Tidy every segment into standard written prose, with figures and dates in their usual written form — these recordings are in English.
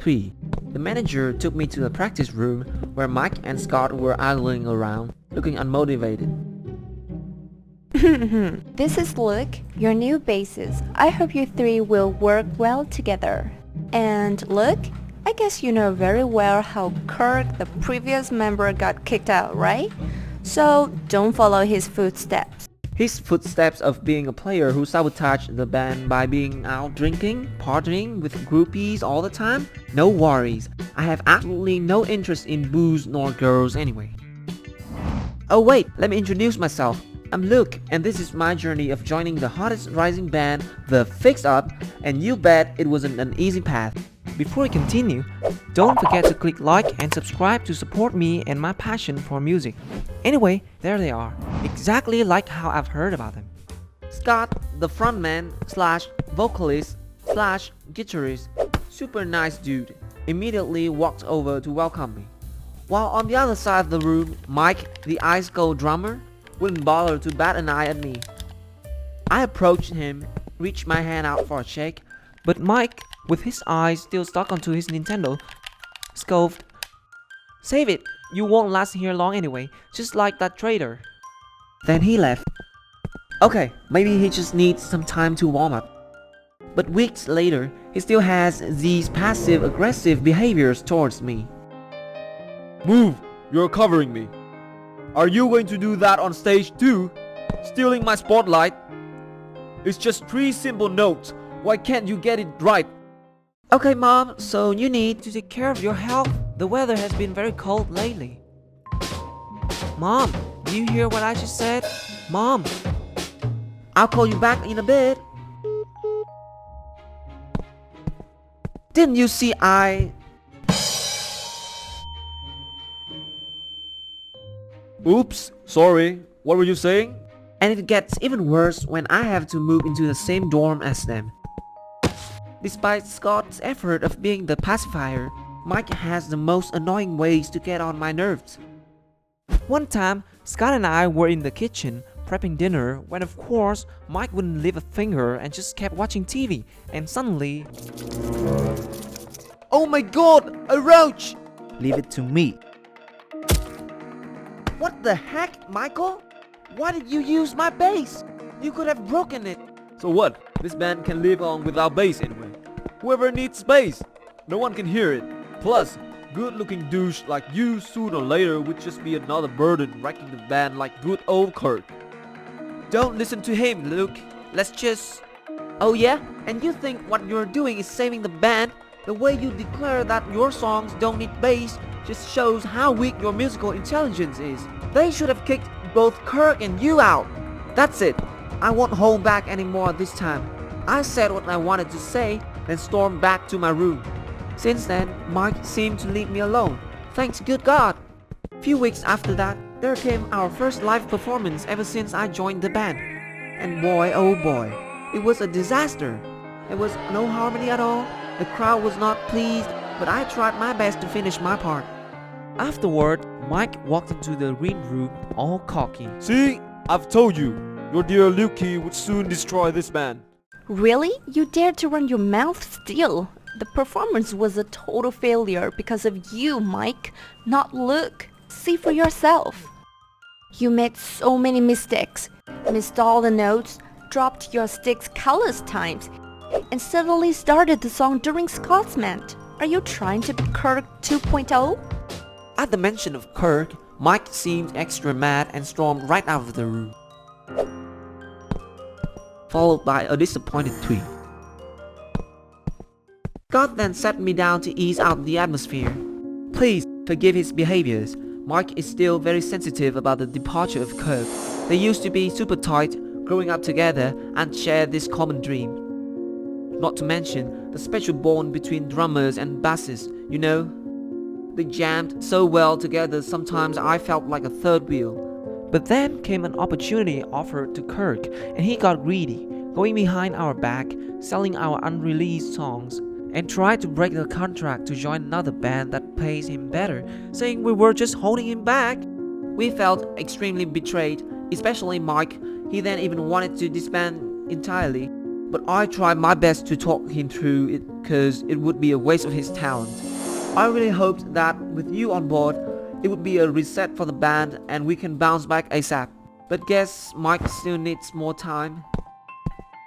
3. The manager took me to the practice room where Mike and Scott were idling around, looking unmotivated. This is Luke, your new bassist. I hope you three will work well together. And Luke, I guess you know very well how Kirk, the previous member, got kicked out, right? So don't follow his footsteps. His footsteps of being a player who sabotaged the band by being out drinking, partying with groupies all the time? No worries, I have absolutely no interest in booze nor girls anyway. Oh wait, let me introduce myself. I'm Luke, and this is my journey of joining the hottest rising band, The Fix Up, and you bet it wasn't an easy path. Before we continue, don't forget to click like and subscribe to support me and my passion for music. Anyway, there they are, exactly like how I've heard about them. Scott, the frontman slash vocalist slash guitarist, super nice dude, immediately walked over to welcome me. While on the other side of the room, Mike, the ice cold drummer, wouldn't bother to bat an eye at me. I approached him, reached my hand out for a shake, but Mike, with his eyes still stuck onto his Nintendo, scoffed. "Save it, you won't last here long anyway, just like that traitor." Then he left. Okay, maybe he just needs some time to warm up. But weeks later, he still has these passive-aggressive behaviors towards me. Move! You're covering me. Are you going to do that on stage too? Stealing my spotlight? It's just 3 simple notes. Why can't you get it right? Okay, Mom, so you need to take care of your health. The weather has been very cold lately. Mom, do you hear what I just said? Mom, I'll call you back in a bit. Didn't you see Oops, sorry. What were you saying? And it gets even worse when I have to move into the same dorm as them. Despite Scott's effort of being the pacifier, Mike has the most annoying ways to get on my nerves. One time, Scott and I were in the kitchen prepping dinner when of course Mike wouldn't lift a finger and just kept watching TV, and suddenly... Oh my god, a roach! Leave it to me. What the heck, Michael? Why did you use my bass? You could have broken it. So what? This band can live on without bass anyway. Whoever needs bass, no one can hear it. Plus, good-looking douche like you sooner or later would just be another burden wrecking the band like good old Kurt. Don't listen to him, Luke. Let's just... Oh yeah? And you think what you're doing is saving the band? The way you declare that your songs don't need bass just shows how weak your musical intelligence is. They should have kicked both Kirk and you out. That's it. I won't hold back anymore this time. I said what I wanted to say, then stormed back to my room. Since then, Mike seemed to leave me alone. Thanks good God. A few weeks after that, there came our first live performance ever since I joined the band. And boy oh boy, it was a disaster. There was no harmony at all. The crowd was not pleased, but I tried my best to finish my part. Afterward, Mike walked into the green room all cocky. See? I've told you. Your dear Lukey would soon destroy this band. Really? You dared to run your mouth still? The performance was a total failure because of you, Mike, not Luke. See for yourself. You made so many mistakes, missed all the notes, dropped your sticks countless times, and suddenly started the song during Scott's ment. Are you trying to be Kirk 2.0? At the mention of Kirk, Mike seemed extra mad and stormed right out of the room, followed by a disappointed tweet. Scott then sat me down to ease out the atmosphere. Please forgive his behaviors. Mike is still very sensitive about the departure of Kirk. They used to be super tight, growing up together and share this common dream. Not to mention the special bond between drummers and bassists, you know? They jammed so well together sometimes I felt like a third wheel. But then came an opportunity offered to Kirk and he got greedy, going behind our back, selling our unreleased songs, and tried to break the contract to join another band that pays him better, saying we were just holding him back. We felt extremely betrayed, especially Mike. He then even wanted to disband entirely. but I tried my best to talk him through it because it would be a waste of his talent. I really hoped that with you on board, it would be a reset for the band and we can bounce back ASAP. But guess Mike still needs more time.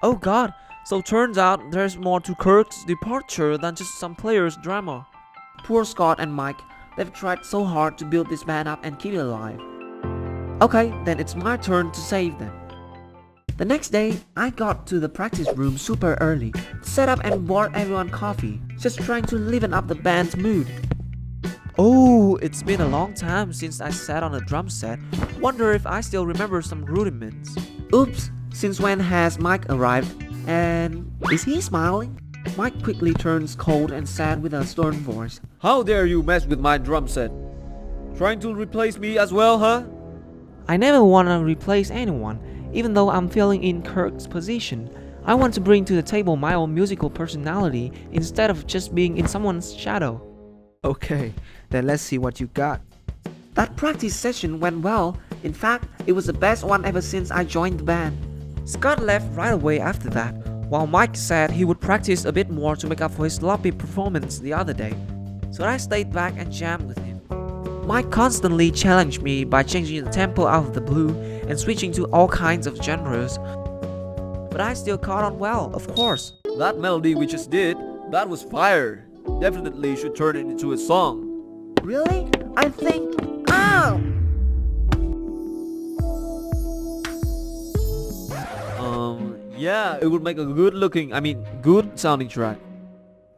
Oh god, so turns out there's more to Kirk's departure than just some players' drama. Poor Scott and Mike, they've tried so hard to build this band up and keep it alive. Okay, then it's my turn to save them. The next day, I got to the practice room super early, set up and bought everyone coffee, just trying to liven up the band's mood. Oh, it's been a long time since I sat on a drum set. Wonder if I still remember some rudiments. Oops, since when has Mike arrived? And is he smiling? Mike quickly turns cold and sad with a stern voice. How dare you mess with my drum set? Trying to replace me as well, huh? I never want to replace anyone, even though I'm filling in Kirk's position. I want to bring to the table my own musical personality instead of just being in someone's shadow. Okay, then let's see what you got. That practice session went well. In fact, it was the best one ever since I joined the band. Scott left right away after that, while Mike said he would practice a bit more to make up for his sloppy performance the other day. So I stayed back and jammed with him. Mike constantly challenged me by changing the tempo out of the blue and switching to all kinds of genres. But I still caught on well, of course. That melody we just did, that was fire. Definitely should turn it into a song. Really? I think... Ow! Yeah, it would make a good sounding track.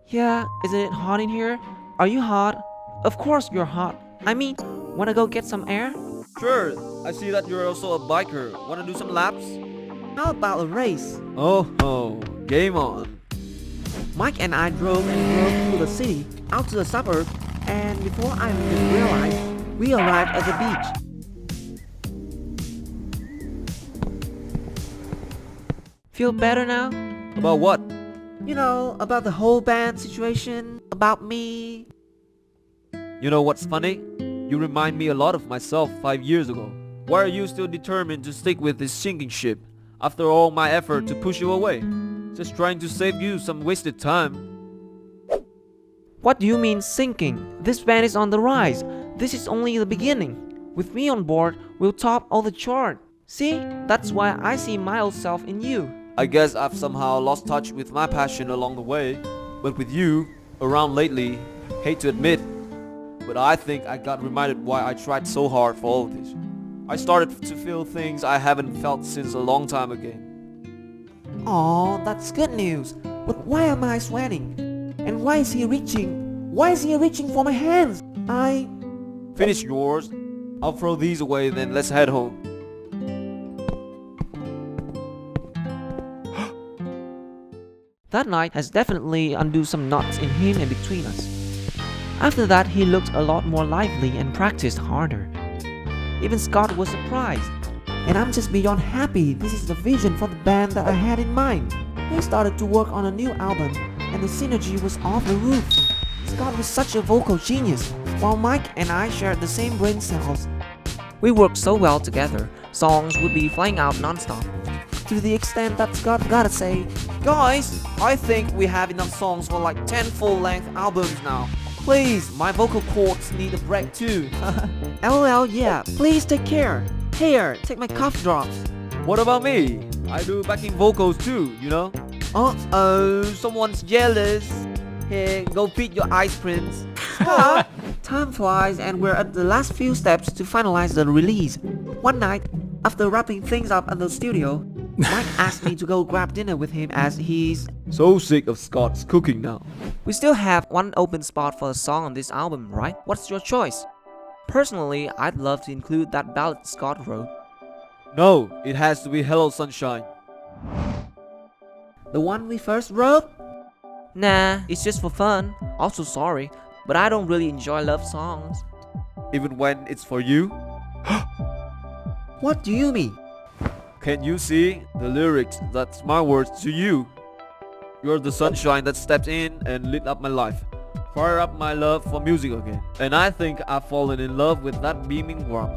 Yeah, isn't it hot in here? Are you hot? Of course you're hot. I mean, wanna go get some air? Sure, I see that you're also a biker. Wanna do some laps? How about a race? Oh, game on. Mike and I drove through the city, out to the suburb, and before I even realized, we arrived at the beach. Feel better now? About what? You know, about the whole band situation, about me. You know what's funny? You remind me a lot of myself 5 years ago. Why are you still determined to stick with this sinking ship after all my effort to push you away? Just trying to save you some wasted time. What do you mean sinking? This band is on the rise. This is only the beginning. With me on board, we'll top all the chart. See? That's why I see my old self in you. I guess I've somehow lost touch with my passion along the way. But with you around lately, hate to admit, but I think I got reminded why I tried so hard for all of this. I started to feel things I haven't felt since a long time ago. Aw, that's good news. But why am I sweating? And why is he reaching? Why is he reaching for my hands? Finish yours. I'll throw these away, then let's head home. That night has definitely undone some knots in him and between us. After that, he looked a lot more lively and practiced harder. Even Scott was surprised. And I'm just beyond happy. This is the vision for the band that I had in mind. We started to work on a new album, and the synergy was off the roof. Scott was such a vocal genius, while Mike and I shared the same brain cells. We worked so well together, songs would be flying out non-stop. To the extent that Scott gotta say, Guys, I think we have enough songs for like 10 full-length albums now. Please, my vocal cords need a break too. LOL, yeah, please take care. Here, take my cough drops. What about me? I do backing vocals too, you know? Uh-oh, someone's jealous. Here, go feed your ice prince. Time flies and we're at the last few steps to finalize the release. One night, after wrapping things up at the studio, Mike asked me to go grab dinner with him as he's So sick of Scott's cooking now. We still have one open spot for a song on this album, right? What's your choice? Personally, I'd love to include that ballad Scott wrote. No, it has to be Hello Sunshine. the one we first wrote. Nah, it's just for fun. Also sorry, but I don't really enjoy love songs. Even when it's for you? What do you mean? Can't you see? The lyrics, that's my words to you. You're the sunshine that stepped in and lit up my life. Fire up my love for music again. And I think I've fallen in love with that beaming warmth.